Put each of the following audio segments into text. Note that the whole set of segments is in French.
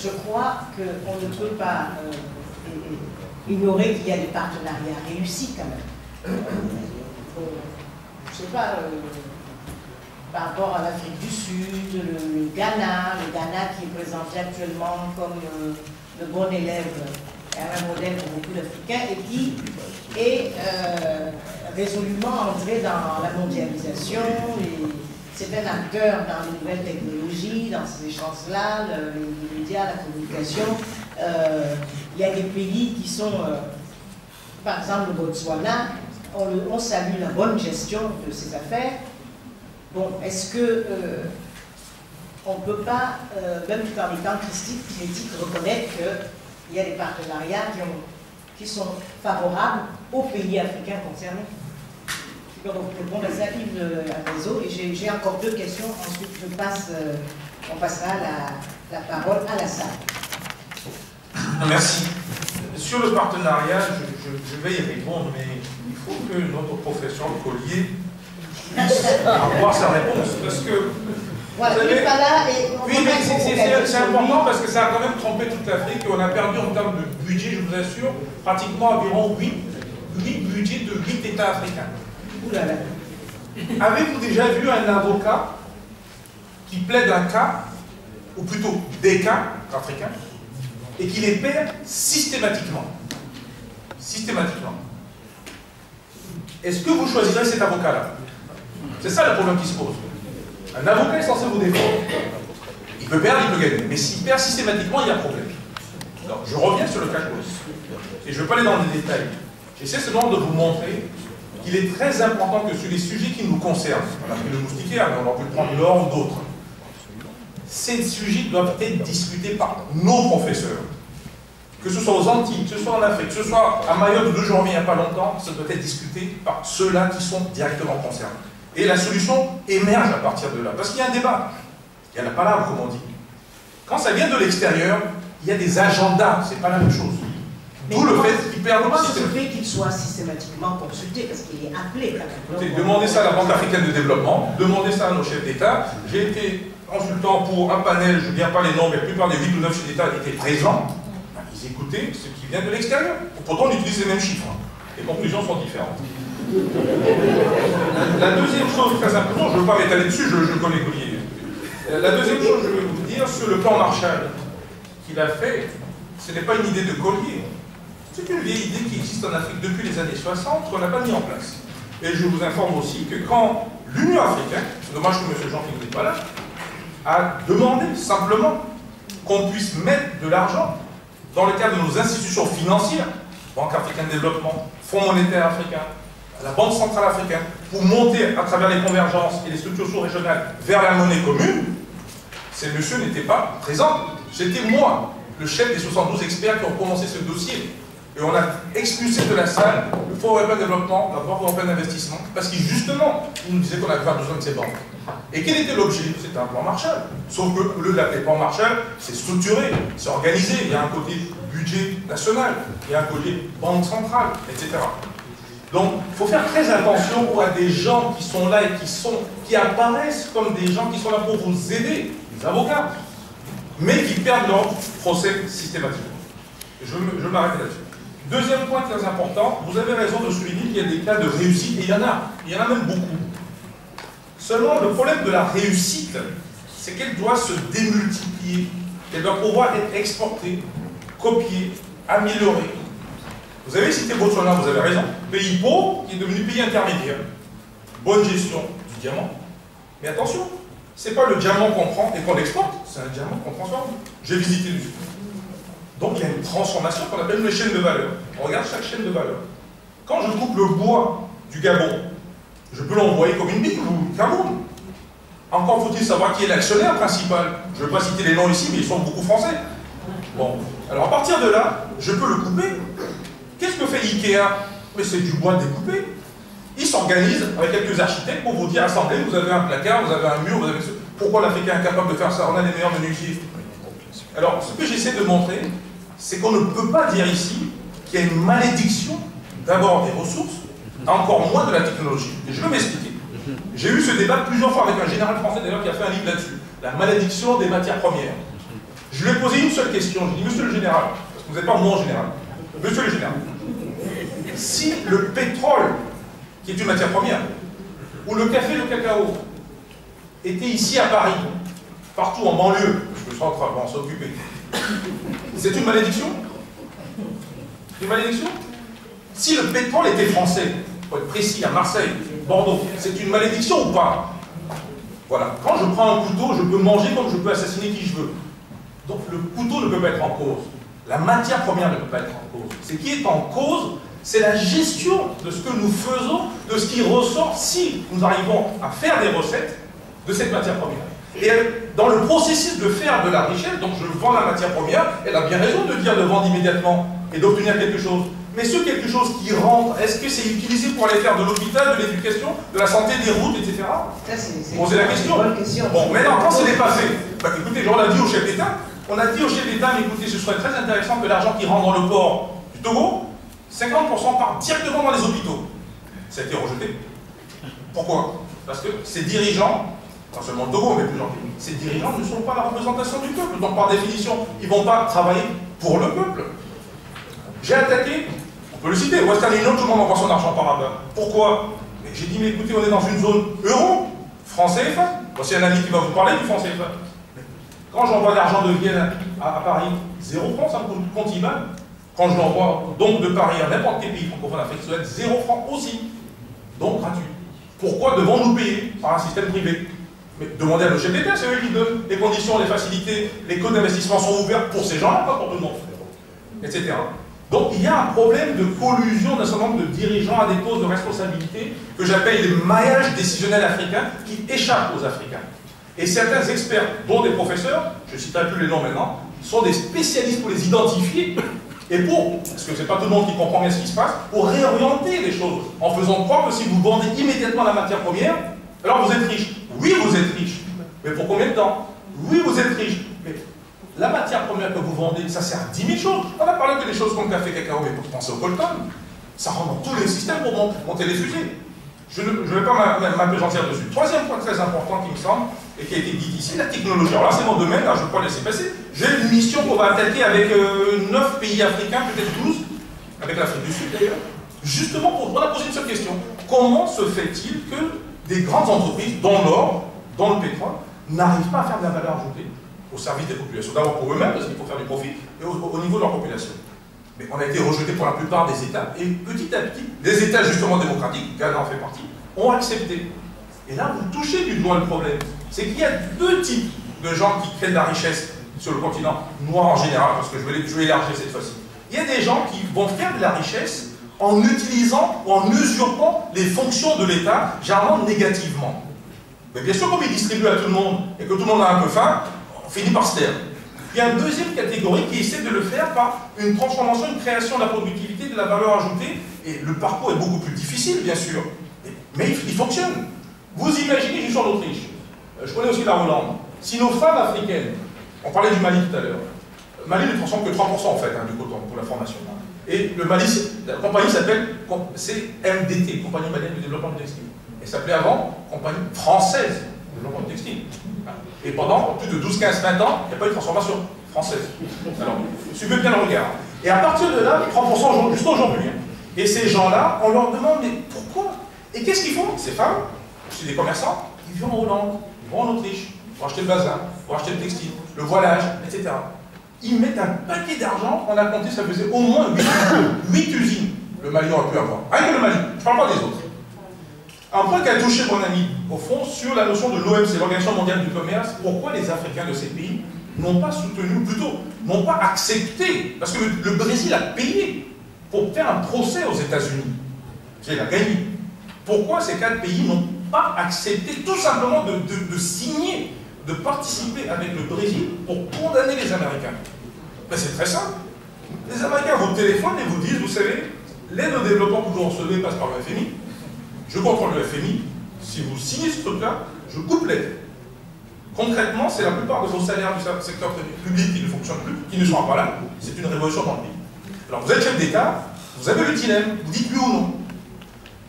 je crois qu'on ne peut pas ignorer qu'il y a des partenariats réussis quand même. Je ne sais pas, par rapport à l'Afrique du Sud, le Ghana qui est présenté actuellement comme le bon élève, un modèle pour beaucoup d'Africains, et qui est résolument entré dans la mondialisation. C'est un acteur dans les nouvelles technologies, dans ces échanges-là, les médias, la communication. Il y a des pays qui sont, par exemple le Botswana, on salue la bonne gestion de ces affaires. Bon, est-ce que on ne peut pas, même tout en étant critique, reconnaître qu'il y a des partenariats qui sont favorables aux pays africains concernés? Je peux répondre à ça, Yves Réseau, et j'ai encore deux questions. Ensuite, on passera la parole à la salle. Merci. Sur le partenariat, je vais y répondre, mais il faut que notre professeur Collier puisse avoir sa réponse. Parce que. Voilà, il n'est pas là et oui, mais c'est important parce que ça a quand même trompé toute l'Afrique et on a perdu en termes de budget, je vous assure, pratiquement environ 8 budgets de 8 États africains. Avez-vous déjà vu un avocat qui plaide un cas, ou plutôt des cas africains, et qui les perd systématiquement? Systématiquement. Est-ce que vous choisirez cet avocat-là? C'est ça le problème qui se pose. Un avocat est censé vous défendre. Il peut perdre, il peut gagner. Mais s'il perd systématiquement, il y a un problème. Alors, je reviens sur le cas Colas. Et je ne vais pas aller dans les détails. J'essaie seulement de vous montrer qu'il est très important que sur les sujets qui nous concernent, on a pris le moustiquaire, mais on aurait pu prendre l'or ou d'autres, ces sujets doivent être discutés par nos professeurs. Que ce soit aux Antilles, que ce soit en Afrique, que ce soit à Mayotte, d'où je reviens il n'y a pas longtemps, ça doit être discuté par ceux-là qui sont directement concernés. Et la solution émerge à partir de là. Parce qu'il y a un débat. Il y a la palabre, comme on dit. Quand ça vient de l'extérieur, il y a des agendas. C'est pas la même chose. D'où le fait qu'il perd comment se fait qu'il soit systématiquement consulté? Parce qu'il est appelé quand même. Demandez ça à la Banque africaine de développement, demandez ça à nos chefs d'État. J'ai été consultant pour un panel, je ne viens pas les noms, mais la plupart des 8 ou 9 chefs d'État étaient présents. Ils écoutaient ce qui vient de l'extérieur. Pourtant, on utilise les mêmes chiffres. Les conclusions sont différentes. La deuxième chose très importante, je ne veux pas m'étaler dessus, je connais Collier. La deuxième chose, je vais vous dire, sur le plan Marshall qu'il a fait, ce n'est pas une idée de Collier. C'est une vieille idée qui existe en Afrique depuis les années 60, qu'on n'a pas mis en place. Et je vous informe aussi que quand l'Union africaine, c'est dommage que M. Jean-Philippe n'est pas là, a demandé simplement qu'on puisse mettre de l'argent dans le cadre de nos institutions financières, Banque africaine de développement, Fonds monétaire africain, la Banque centrale africaine, pour monter à travers les convergences et les structures sous-régionales vers la monnaie commune, ces messieurs n'étaient pas présents. C'était moi, le chef des 72 experts qui ont commencé ce dossier. Et on a expulsé de la salle le Fonds européen de développement, la Banque européenne d'investissement, parce qu'ils justement, ils nous disaient qu'on avait pas besoin de ces banques. Et quel était l'objet? C'était un plan Marshall. Sauf que, au lieu de l'appeler plan Marshall, c'est structuré, c'est organisé. Il y a un côté budget national, il y a un côté banque centrale, etc. Donc, il faut faire très attention à des gens qui sont là et qui apparaissent comme des gens qui sont là pour vous aider, les avocats, mais qui perdent leur procès systématiquement. Je m'arrête là-dessus. Deuxième point très important, vous avez raison de souligner qu'il y a des cas de réussite, et il y en a même beaucoup. Seulement, le problème de la réussite, c'est qu'elle doit se démultiplier, elle doit pouvoir être exportée, copiée, améliorée. Vous avez cité Botswana, vous avez raison. Pays pauvre qui est devenu pays intermédiaire. Bonne gestion du diamant. Mais attention, ce n'est pas le diamant qu'on prend et qu'on exporte, c'est un diamant qu'on transforme. J'ai visité du Sud. Donc il y a une transformation qu'on appelle une chaîne de valeur. On regarde chaque chaîne de valeur. Quand je coupe le bois du Gabon, je peux l'envoyer comme une bille au Cameroun. Encore faut-il savoir qui est l'actionnaire principal. Je ne vais pas citer les noms ici, mais ils sont beaucoup français. Bon, alors à partir de là, je peux le couper. Qu'est-ce que fait Ikea? Mais c'est du bois découpé. Ils s'organisent avec quelques architectes pour vous dire, assemblez, vous avez un placard, vous avez un mur, vous avez... Pourquoi l'Africain est incapable de faire ça? On a les meilleurs menuisiers. Alors, ce que j'essaie de montrer, c'est qu'on ne peut pas dire ici qu'il y a une malédiction d'abord des ressources, encore moins de la technologie. Et je vais m'expliquer. J'ai eu ce débat plusieurs fois avec un général français d'ailleurs qui a fait un livre là-dessus. La malédiction des matières premières. Je lui ai posé une seule question. Je dis, monsieur le général, parce que vous n'êtes pas mon général, monsieur le général, si le pétrole, qui est une matière première, ou le café, le cacao, était ici à Paris, partout en banlieue, parce que le centre va s'occuper, c'est une malédiction? Une malédiction? Si le pétrole était français, pour être précis, à Marseille, Bordeaux, c'est une malédiction ou pas? Voilà. Quand je prends un couteau, je peux manger comme je peux assassiner qui je veux. Donc le couteau ne peut pas être en cause. La matière première ne peut pas être en cause. Ce qui est en cause, c'est la gestion de ce que nous faisons, de ce qui ressort si nous arrivons à faire des recettes de cette matière première. Et dans le processus de faire de la richesse, donc je vends la matière première, elle a bien raison de dire de vendre immédiatement et d'obtenir quelque chose. Mais ce quelque chose qui rentre, est-ce que c'est utilisé pour aller faire de l'hôpital, de l'éducation, de la santé, des routes, etc. C'est la question. Bon, maintenant, quand ce n'est pas fait, bah, écoutez, on a dit au chef d'État, mais écoutez, ce serait très intéressant que l'argent qui rentre dans le port du Togo, 50% part directement dans les hôpitaux. Ça a été rejeté. Pourquoi? Parce que ces dirigeants, non seulement le Togo, mais plusieurs pays, ces dirigeants ne sont pas la représentation du peuple. Donc par définition, ils ne vont pas travailler pour le peuple. J'ai attaqué, on peut le citer, Western Union, tout le monde envoie son argent par là-bas. Pourquoi? J'ai dit, mais écoutez, on est dans une zone euro, franc CFA. Voici un ami qui va vous parler du franc CFA. Quand j'envoie l'argent de Vienne à Paris, 0 francs, ça me compte IBAN. Quand je l'envoie donc de Paris à n'importe quel pays francophone d'Afrique, ça doit être 0 francs aussi. Donc gratuit. Pourquoi devons-nous payer par un système privé? Mais demandez à nos chefs d'État, c'est eux qui donnent les conditions, les facilités, les codes d'investissement sont ouverts pour ces gens-là, pas pour tout le monde, etc. Donc il y a un problème de collusion d'un certain nombre de dirigeants à des postes de responsabilité que j'appelle les maillages décisionnels africains qui échappent aux Africains. Et certains experts, dont des professeurs, je ne citerai plus les noms maintenant, sont des spécialistes pour les identifier et parce que ce n'est pas tout le monde qui comprend bien ce qui se passe, pour réorienter les choses en faisant croire que si vous vendez immédiatement la matière première, alors vous êtes riche. Oui, vous êtes riche. Mais pour combien de temps? Oui, vous êtes riche. Mais la matière première que vous vendez, ça sert à 10 000 choses. On a parlé que des choses comme café, cacao, mais pour penser au coltan, ça rentre dans tous les systèmes pour monter les fusées. Je ne vais pas m'appesantir dessus. Troisième point très important qui me semble, et qui a été dit ici, la technologie. Alors là, c'est mon domaine, là, je ne peux pas laisser passer. J'ai une mission qu'on va attaquer avec 9 pays africains, peut-être 12, avec l'Afrique du Sud d'ailleurs, justement pour la poser une seule question. Comment se fait-il que des grandes entreprises, dans l'or, dans le pétrole, n'arrivent pas à faire de la valeur ajoutée au service des populations? D'abord pour eux-mêmes, parce qu'il faut faire du profit, et au niveau de leur population. Mais on a été rejeté pour la plupart des États, et petit à petit, des États justement démocratiques, Ghana en fait partie, ont accepté. Et là, vous touchez du doigt le problème. C'est qu'il y a deux types de gens qui créent de la richesse sur le continent noir en général, parce que je vais élargir cette fois-ci. Il y a des gens qui vont faire de la richesse en utilisant ou en usurpant les fonctions de l'État, généralement négativement. Mais bien sûr, comme ils distribuent à tout le monde, et que tout le monde a un peu faim, on finit par se taire. Il y a une deuxième catégorie qui essaie de le faire par une transformation, une création de la productivité, de la valeur ajoutée, et le parcours est beaucoup plus difficile, bien sûr, mais il fonctionne. Vous imaginez, je suis en Autriche, je connais aussi la Hollande, si nos femmes africaines, on parlait du Mali tout à l'heure, le Mali ne transforme que 3% en fait du coton, pour la formation. Et le Mali, la compagnie s'appelle CMDT, Compagnie Malienne de Développement du Textile. Elle s'appelait avant Compagnie Française de Développement du Textile. Et pendant plus de 12, 15, 20 ans, il n'y a pas eu de transformation française. Alors, suivez bien le regard. Et à partir de là, 30% jusqu'à aujourd'hui. Et ces gens-là, on leur demande, mais pourquoi? Et qu'est-ce qu'ils font? Ces femmes, c'est des commerçants, ils vont en Hollande, ils vont en Autriche, pour acheter le bazin, pour acheter le textile, le voilage, etc. Ils mettent un paquet d'argent, on a compté, ça faisait au moins 8 usines. Le Mali aurait pu avoir. Rien que le Mali, je ne parle pas des autres. Un point qui a touché mon ami, au fond, sur la notion de l'OMC, l'Organisation mondiale du commerce, pourquoi les Africains de ces pays n'ont pas soutenu, ou plutôt, n'ont pas accepté, parce que le Brésil a payé pour faire un procès aux États-Unis. Il a gagné. Pourquoi ces 4 pays n'ont pas accepté tout simplement de signer, de participer avec le Brésil pour condamner les Américains? Ben, c'est très simple. Les Américains vous téléphonent et vous disent, vous savez, l'aide au développement que vous recevez passe par le FMI. Je contrôle le FMI. Si vous signez ce truc-là, je coupe l'aide. Concrètement, c'est la plupart de vos salaires du secteur public qui ne fonctionnent plus, qui ne sont pas là. C'est une révolution dans le pays. Alors vous êtes chef d'État, vous avez le dilemme, vous dites oui ou non.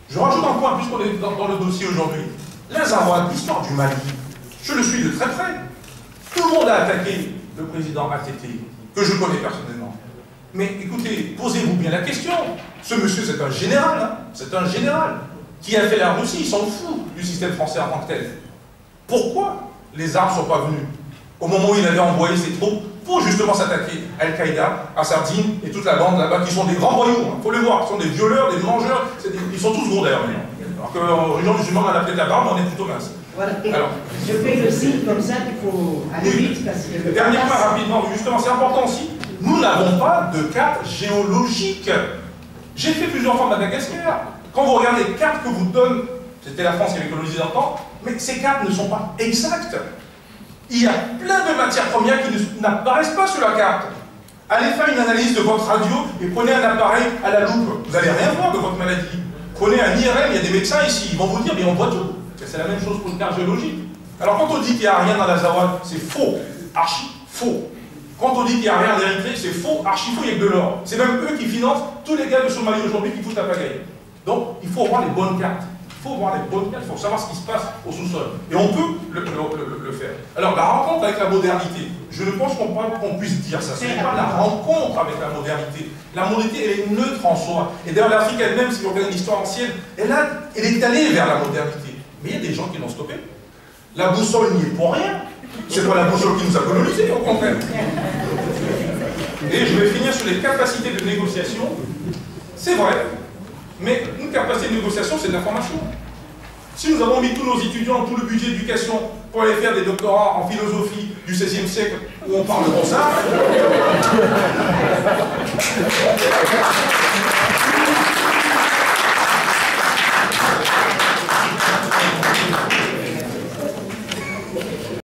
Je rajoute un point plus qu'on est dans le dossier aujourd'hui. L'Azawad, l'histoire du Mali, je le suis de très près. Tout le monde a attaqué le président ATT, que je connais personnellement. Mais écoutez, posez-vous bien la question. Ce monsieur, c'est un général, hein, c'est un général qui a fait la Russie, il s'en fout du système français en tant que tel. Pourquoi les armes ne sont pas venues au moment où il avait envoyé ses troupes pour justement s'attaquer à Al-Qaïda, à Sardine et toute la bande là-bas, qui sont des grands voyous, il faut les voir, ils sont des violeurs, des mangeurs, ils sont tous gros d'ailleurs. Alors qu'en région musulmane, on a peut-être la barbe, on est plutôt mince. Voilà. Alors, je fais le signe comme ça qu'il faut aller vite parce que... Dernier point rapidement, justement, c'est important aussi, nous n'avons pas de carte géologique. J'ai fait plusieurs fois Madagascar. Quand vous regardez les cartes que vous donne, c'était la France qui avait colonisé dans le temps, mais ces cartes ne sont pas exactes. Il y a plein de matières premières qui n'apparaissent pas sur la carte. Allez faire une analyse de votre radio et prenez un appareil à la loupe. Vous n'allez rien voir de votre maladie. Prenez un IRM, il y a des médecins ici, ils vont vous dire, mais on voit tout. C'est la même chose pour une carte géologique. Alors quand on dit qu'il n'y a rien dans l'Azawad, c'est faux, archi faux. Quand on dit qu'il n'y a rien en Érythrée, c'est faux, archi faux, il n'y a que de l'or. C'est même eux qui financent tous les gars de Somalie aujourd'hui qui foutent la pagaille. Donc il faut avoir les bonnes cartes. Il faut voir les bonnes cartes, il faut savoir ce qui se passe au sous-sol. Et on peut le faire. Alors, la rencontre avec la modernité, je ne pense qu'on puisse dire ça. Ce n'est pas la rencontre avec la modernité. La modernité, elle est neutre en soi. Et d'ailleurs, l'Afrique elle-même, si vous regardez l'histoire ancienne, elle est allée vers la modernité. Mais il y a des gens qui l'ont stoppé. La boussole n'y est pour rien. C'est pas la boussole qui nous a colonisés, au contraire. Et je vais finir sur les capacités de négociation. C'est vrai. Mais une capacité de négociation, c'est de l'information. Si nous avons mis tous nos étudiants, tout le budget d'éducation pour aller faire des doctorats en philosophie du XVIe siècle où on parle comme ça,